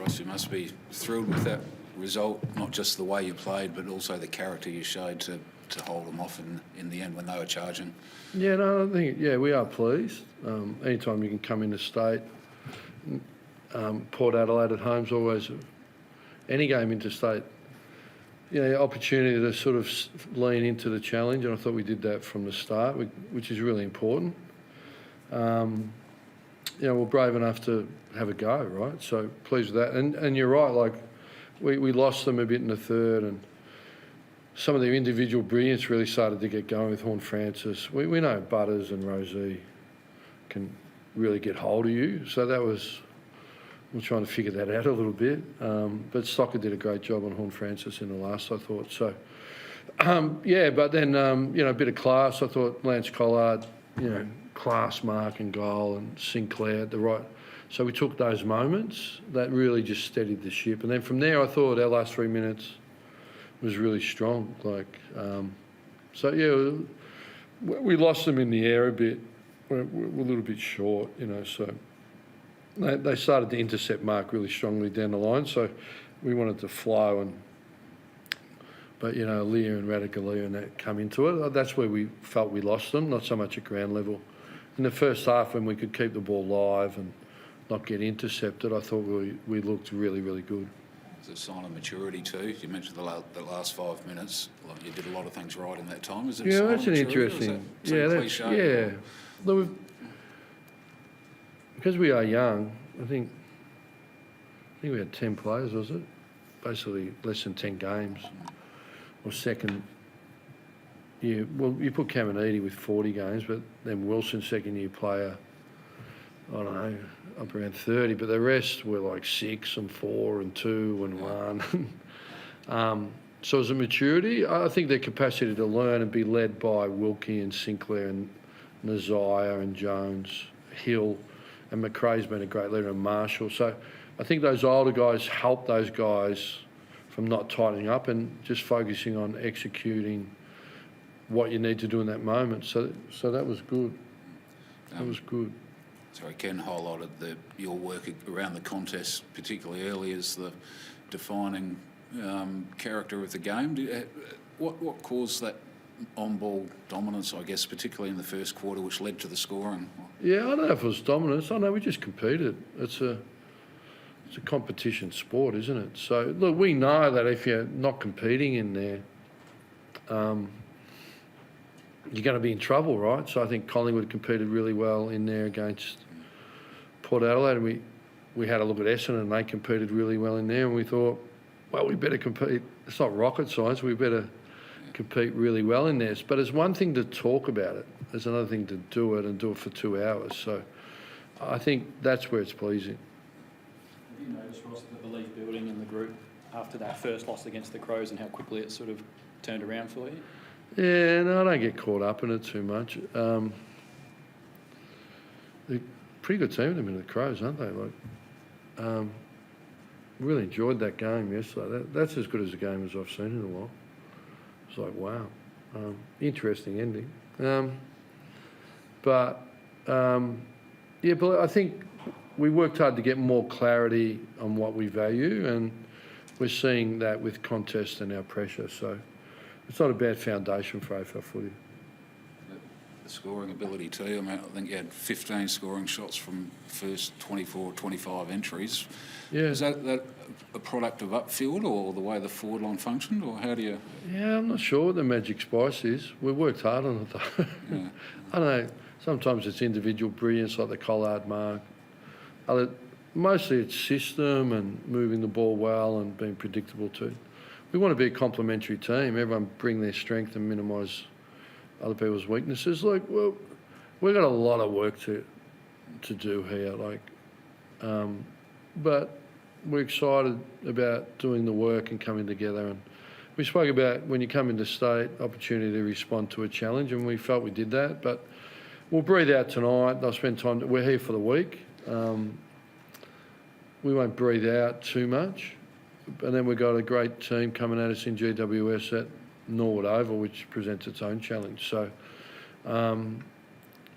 Ross, you must be thrilled with that result, not just the way you played, but also the character you showed to hold them off in the end when they were charging. Yeah, no, I think, we are pleased. Anytime you can come into state, Port Adelaide at home's always, any game interstate, opportunity to sort of lean into the challenge, and I thought we did that from the start, which is really important. We're brave enough to have a go, right? So pleased with that. And you're right, like we lost them a bit in the third, and some of their individual brilliance really started to get going with Horne-Francis. We know Butters and Rosie can really get hold of you, so that was, we're trying to figure that out a little bit. But Stocker did a great job on Horne-Francis in the last, I thought. So, but then, a bit of class. I thought Lance Collard, class mark and goal, and Sinclair at the right. So we took those moments that really just steadied the ship. And then from there, I thought our last 3 minutes was really strong. We lost them in the air a bit. We're a little bit short, so they started to intercept Mark really strongly down the line. So we wanted to flow, but Lyon and Radicale and that come into it. That's where we felt we lost them, not so much at ground level. In the first half, when we could keep the ball live and not get intercepted, I thought we looked really, really good. It's a sign of maturity too. You mentioned the last 5 minutes. Like you did a lot of things right in that time. Is it? Yeah, that's an interesting. Look, because we are young, I think we had 10 players, was it? Basically less than 10 games. Or second year. Well, you put Caminiti with 40 games, but then Wilson, second year player, I don't know, up around 30, but the rest were like 6 and 4 and 2 and 1. So as a maturity, I think their capacity to learn and be led by Wilkie and Sinclair and Nazaya and Jones, Hill, and McRae's been a great leader, and Marshall. So I think those older guys help those guys from not tightening up and just focusing on executing what you need to do in that moment. So that was good. That was good. Sorry, Ken highlighted your work around the contest, particularly early, as the defining character of the game. What caused that on-ball dominance, I guess, particularly in the first quarter, which led to the scoring? Yeah, I don't know if it was dominance. I know we just competed. It's a competition sport, isn't it? So, look, we know that if you're not competing in there, you're going to be in trouble, right? So I think Collingwood competed really well in there against Port Adelaide, and we had a look at Essendon and they competed really well in there, and we thought, well, we better compete. It's not rocket science. We better compete really well in there. But it's one thing to talk about it. There's another thing to do it and do it for 2 hours. So I think that's where it's pleasing. Have you noticed, Ross, the belief building in the group after that first loss against the Crows and how quickly it sort of turned around for you? Yeah, no, I don't get caught up in it too much. They're a pretty good team, them in the Crows, aren't they? Really enjoyed that game yesterday. That's as good as a game as I've seen in a while. It's like, wow. Interesting ending. But I think we worked hard to get more clarity on what we value, and we're seeing that with contest and our pressure. So it's not a bad foundation for AFL footy. The scoring ability too. I mean, I think you had 15 scoring shots from first 24, 25 entries. Yeah. Is that a product of upfield or the way the forward line functioned, or how do you? Yeah, I'm not sure what the magic spice is. We worked hard on it though. Yeah. I don't know. Sometimes it's individual brilliance like the Collard mark. Mostly it's system and moving the ball well and being predictable too. We want to be a complementary team. Everyone bring their strength and minimise other people's weaknesses. We've got a lot of work to do here. But we're excited about doing the work and coming together. And we spoke about when you come into state, opportunity to respond to a challenge, and we felt we did that. But we'll breathe out tonight. I'll spend time. We're here for the week. We won't breathe out too much. And then we've got a great team coming at us in GWS at Norwood Oval, which presents its own challenge. So,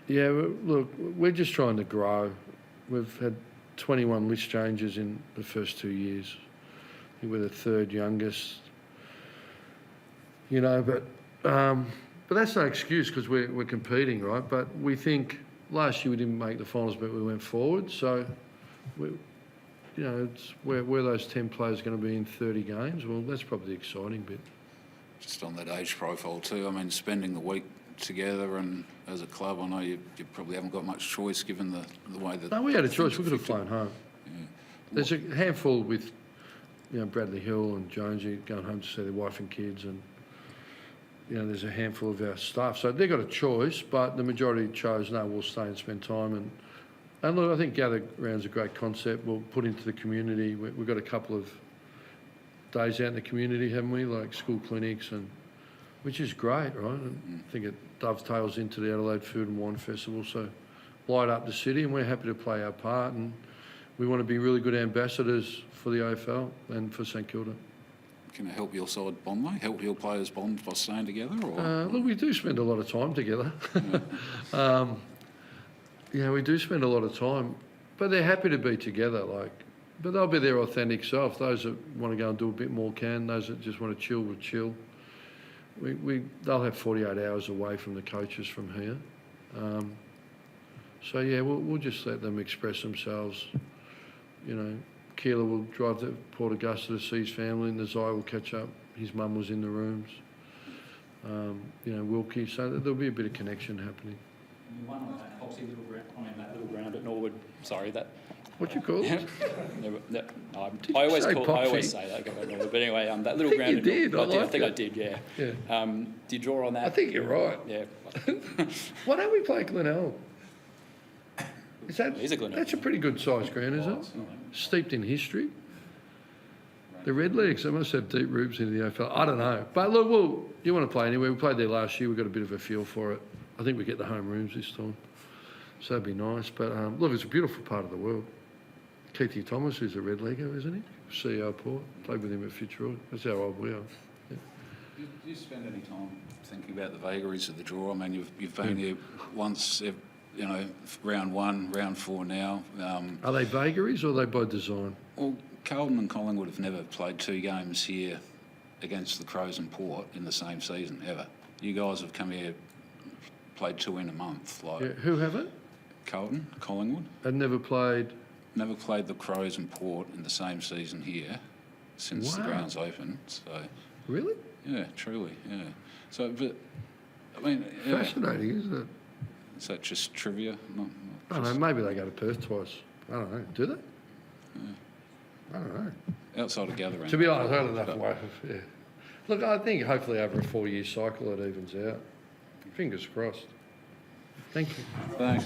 look, we're just trying to grow. We've had 21 list changes in the first 2 years. I think we're the third youngest, you know, but that's no excuse because we're competing, right? But we think last year we didn't make the finals, but we went forward. So, you know, it's where those 10 players going to be in 30 games. Well, that's probably the exciting bit. Just on that age profile too, I mean, spending the week together and as a club, I know you probably haven't got much choice given the way that... No, we had a choice. We could have flown home. Yeah. There's a handful with, you know, Bradley Hill and Jonesy going home to see their wife and kids, and, you know, there's a handful of our staff. So they've got a choice, but the majority chose, no, we'll stay and spend time. And look, I think Gather Round's a great concept. We'll put into the community. We've got a couple of days out in the community, haven't we? Like school clinics, and which is great, right? And I think it dovetails into the Adelaide Food and Wine Festival. So light up the city, and we're happy to play our part. And we want to be really good ambassadors for the AFL and for St Kilda. Can it help your side bond, though? Help your players bond by staying together? Or? Look, we do spend a lot of time together. Yeah, we do spend a lot of time, but they're happy to be together. But they'll be their authentic self. Those that want to go and do a bit more can. Those that just want to chill will chill. They'll have 48 hours away from the coaches from here. So yeah, we'll just let them express themselves. You know, Keela will drive to Port Augusta to see his family, and Nazai will catch up. His mum was in the rooms. You know, Wilkie. So there'll be a bit of connection happening. One on that Foxy little ground, that little ground at Norwood. Sorry, that. What you call it? I always Popsy? say that about Norwood, but anyway, that little I think ground. you did. I think I did. Yeah. Yeah. Did you draw on that? I think you're right. Yeah. Why don't we play Glenelg? It is a Glenelg. That's a pretty good sized ground, isn't it? Steeped in history. The Red Leagues, they must have deep roots into the AFL. I don't know. But look, you want to play anywhere. We played there last year. We got a bit of a feel for it. I think we get the home rooms this time. So that'd be nice. But look, it's a beautiful part of the world. Keithy Thomas, who's a Red Leaguer, isn't he? CEO of Port. Played with him at Fitzroy. That's how old we are. Yeah. Do you spend any time thinking about the vagaries of the draw? I mean, you've been here once, you know, round 1, round 4 now. Are they vagaries or are they by design? Well, Carlton and Collingwood have never played 2 games here against the Crows and Port in the same season, ever. You guys have come here, played 2 in a month. Yeah, who haven't? Carlton, Collingwood. And never played? Never played the Crows and Port in the same season here since the ground's open. So. Really? Yeah, truly, yeah. So, but, I mean... Yeah. Fascinating, isn't it? Is that just trivia? I don't know, maybe they go to Perth twice. I don't know. Do they? Yeah. I don't know. Outside of gathering. To be honest, I don't know. Yeah. Look, I think hopefully over a 4-year cycle it evens out. Fingers crossed. Thank you. Thanks.